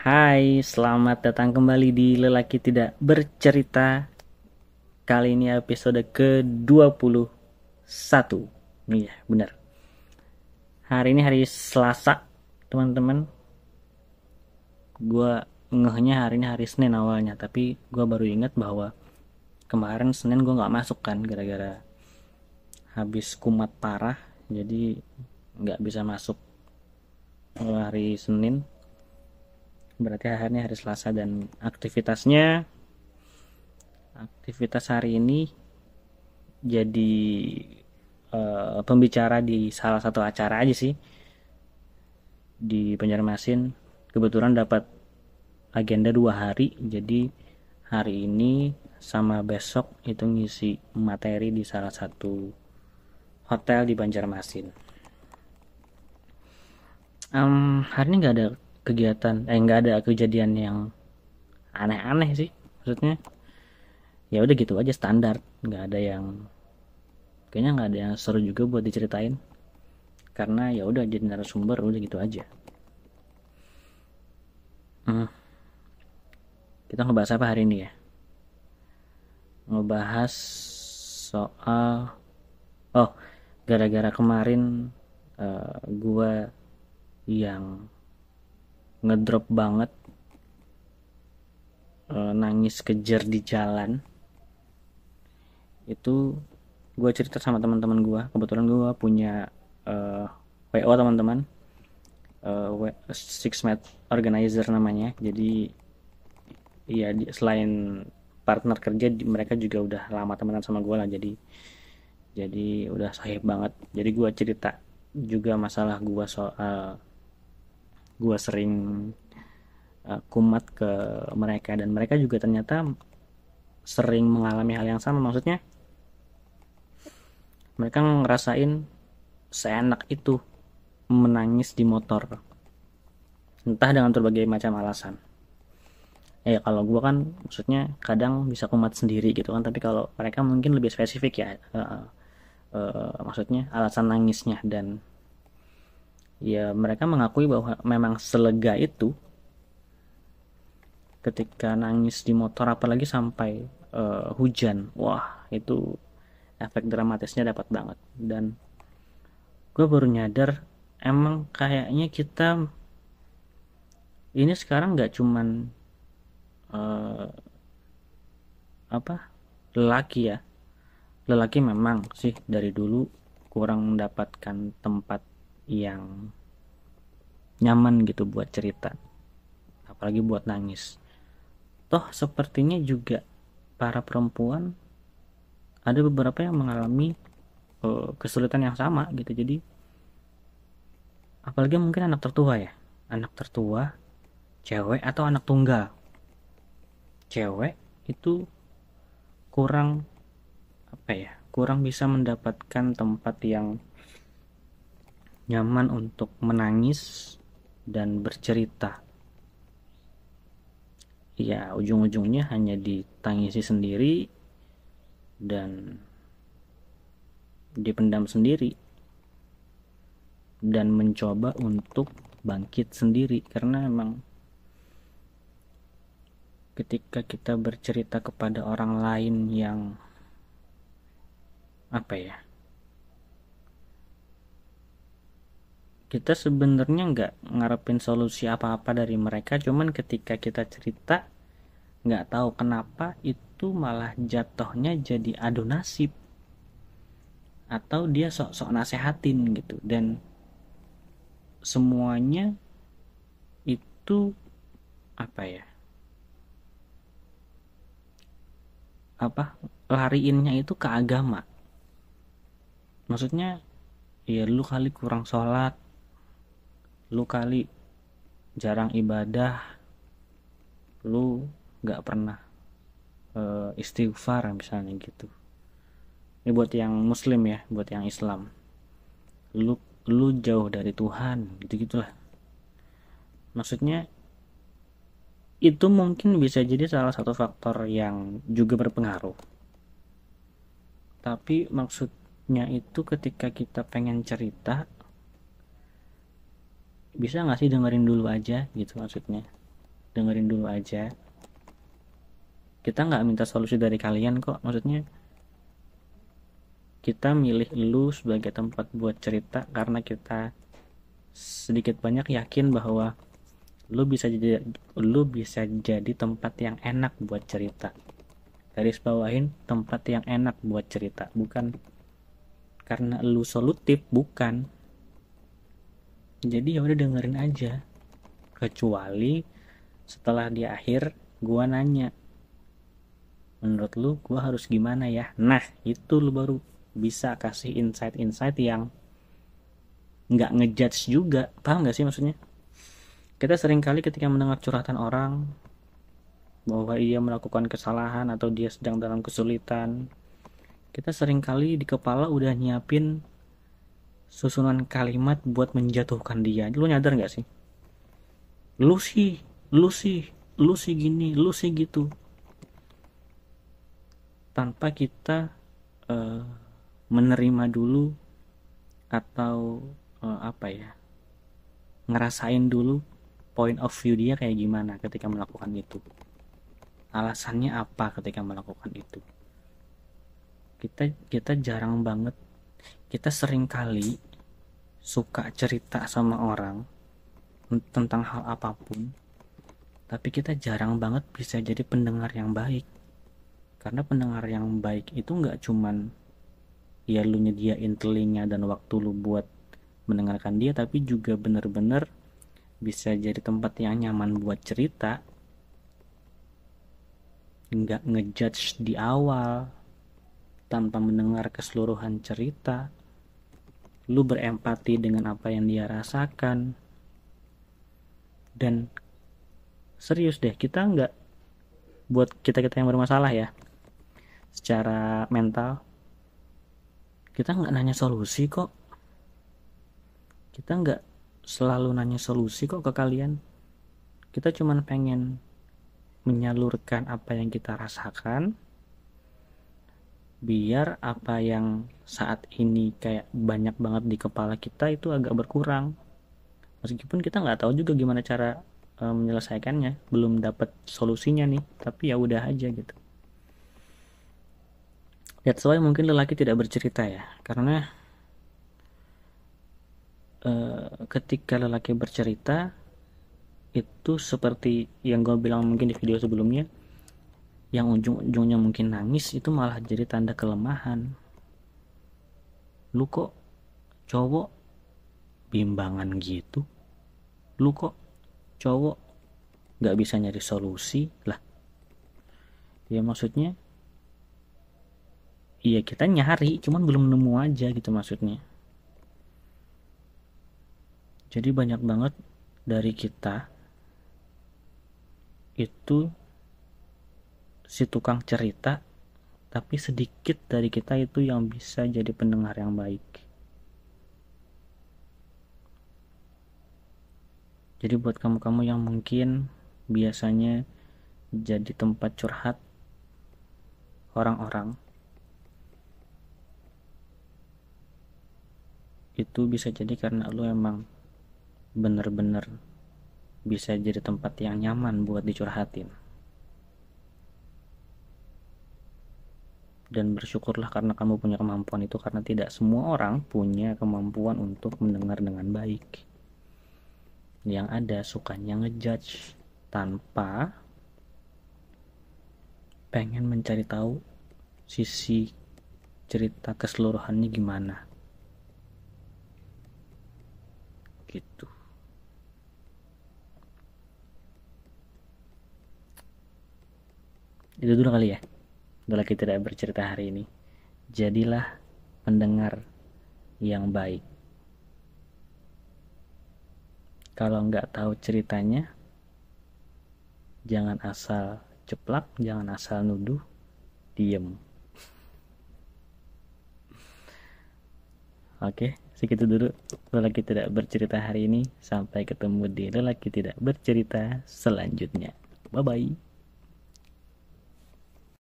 Hai, selamat datang kembali di Lelaki Tidak Bercerita. Kali ini episode ke-21. Iya, benar. Hari ini hari Selasa, teman-teman. Gua ngehnya hari ini hari Senin awalnya, tapi gua baru ingat bahwa kemarin Senin gua nggak masuk kan gara-gara habis kumat parah, jadi nggak bisa masuk hari Senin. Berarti hari ini hari Selasa dan aktivitas hari ini jadi pembicara di salah satu acara aja sih di Banjarmasin. Kebetulan dapat agenda 2 hari, jadi hari ini sama besok itu ngisi materi di salah satu hotel di Banjarmasin. Hari ini nggak ada kegiatan, nggak ada kejadian yang aneh-aneh sih, maksudnya ya udah gitu aja standar, nggak ada yang kayaknya nggak ada yang seru juga buat diceritain karena ya udah jadi narasumber udah gitu aja. Hmm, kita ngebahas apa hari ini ya? Ngebahas soal oh gara-gara kemarin gua yang ngedrop banget, nangis kejer di jalan itu. Gue cerita sama teman-teman gue, kebetulan gue punya WO teman-teman, Six Mat Organizer namanya. Jadi ya selain partner kerja mereka juga udah lama temenan sama gue lah, jadi udah sahib banget. Jadi gue cerita juga masalah gue soal gue sering kumat ke mereka, dan mereka juga ternyata sering mengalami hal yang sama. Maksudnya mereka ngerasain seenak itu menangis di motor, entah dengan berbagai macam alasan. Kalau gue kan maksudnya kadang bisa kumat sendiri gitu kan, tapi kalau mereka mungkin lebih spesifik ya, maksudnya alasan nangisnya. Dan ya mereka mengakui bahwa memang selega itu ketika nangis di motor, apalagi sampai hujan. Wah, itu efek dramatisnya dapat banget. Dan gue baru nyadar emang kayaknya kita ini sekarang nggak cuman eh, apa lelaki ya. Lelaki memang sih dari dulu kurang mendapatkan tempat yang nyaman gitu buat cerita, apalagi buat nangis. Toh sepertinya juga para perempuan ada beberapa yang mengalami kesulitan yang sama gitu. Jadi apalagi mungkin anak tertua ya, anak tertua cewek atau anak tunggal cewek itu kurang apa ya, kurang bisa mendapatkan tempat yang nyaman untuk menangis dan bercerita. Ya ujung-ujungnya hanya ditangisi sendiri dan dipendam sendiri dan mencoba untuk bangkit sendiri. Karena emang ketika kita bercerita kepada orang lain yang apa ya, kita sebenarnya nggak ngarepin solusi apa-apa dari mereka, cuman ketika kita cerita nggak tahu kenapa itu malah jatuhnya jadi adu nasib, atau dia sok-sok nasehatin gitu. Dan semuanya itu apa ya, apa lariinnya itu ke agama. Maksudnya ya lu kali kurang sholat, lu kali jarang ibadah, lu nggak pernah istighfar misalnya gitu. Ini buat yang muslim ya, buat yang Islam, lu jauh dari Tuhan gitu gitulah. Maksudnya itu mungkin bisa jadi salah satu faktor yang juga berpengaruh, tapi maksudnya itu ketika kita pengen cerita, bisa nggak sih dengerin dulu aja gitu maksudnya. dengerin dulu aja. Kita nggak minta solusi dari kalian kok, maksudnya kita milih lu sebagai tempat buat cerita karena kita sedikit banyak yakin bahwa lu bisa jadi tempat yang enak buat cerita. Garis bawahin, tempat yang enak buat cerita, bukan karena lu solutif, bukan. Jadi ya udah dengerin aja. Kecuali setelah di akhir gua nanya, menurut lu gua harus gimana ya? Nah, itu lu baru bisa kasih insight-insight yang nggak ngejudge juga. Paham nggak sih maksudnya? Kita sering kali ketika mendengar curhatan orang bahwa ia melakukan kesalahan atau dia sedang dalam kesulitan, kita sering kali di kepala udah nyiapin susunan kalimat buat menjatuhkan dia. Lu nyadar nggak sih? Lu sih, lu sih, lu sih gini, lu sih gitu. Tanpa kita uh, menerima dulu atau apa ya, ngerasain dulu point of view dia kayak gimana ketika melakukan itu, alasannya apa ketika melakukan itu. Kita jarang banget, kita sering kali suka cerita sama orang tentang hal apapun, tapi kita jarang banget bisa jadi pendengar yang baik. Karena pendengar yang baik itu nggak cuman ya lu nyediain telinga dan waktu lu buat mendengarkan dia, tapi juga bener-bener bisa jadi tempat yang nyaman buat cerita, nggak ngejudge di awal. Tanpa mendengar keseluruhan cerita, lu berempati dengan apa yang dia rasakan. Dan serius deh, kita nggak, buat kita-kita yang bermasalah ya secara mental, kita nggak nanya solusi kok. Kita nggak selalu nanya solusi kok ke kalian. Kita cuman pengen menyalurkan apa yang kita rasakan, biar apa yang saat ini kayak banyak banget di kepala kita itu agak berkurang. Meskipun kita nggak tahu juga gimana cara menyelesaikannya, belum dapat solusinya nih, tapi ya udah aja gitu. That's why mungkin lelaki tidak bercerita ya, karena ketika lelaki bercerita itu seperti yang gue bilang mungkin di video sebelumnya, yang ujung-ujungnya mungkin nangis itu malah jadi tanda kelemahan. Lu kok cowok bimbangan gitu, lu kok cowok gak bisa nyari solusi lah. Ya maksudnya iya kita nyari, cuman belum nemu aja gitu maksudnya. Jadi banyak banget dari kita itu si tukang cerita, tapi sedikit dari kita itu yang bisa jadi pendengar yang baik. Jadi buat kamu-kamu yang mungkin biasanya jadi tempat curhat orang-orang, itu bisa jadi karena lu emang bener-bener bisa jadi tempat yang nyaman buat dicurhatin. Dan bersyukurlah karena kamu punya kemampuan itu, karena tidak semua orang punya kemampuan untuk mendengar dengan baik. Yang ada sukanya ngejudge tanpa pengen mencari tahu sisi cerita keseluruhannya gimana gitu. Itu dulu kali ya, lelaki tidak bercerita hari ini. Jadilah pendengar yang baik. Kalau nggak tahu ceritanya, jangan asal ceplak, jangan asal nuduh, diem. Oke, segitu dulu lelaki tidak bercerita hari ini. Sampai ketemu di lelaki tidak bercerita selanjutnya. Bye bye.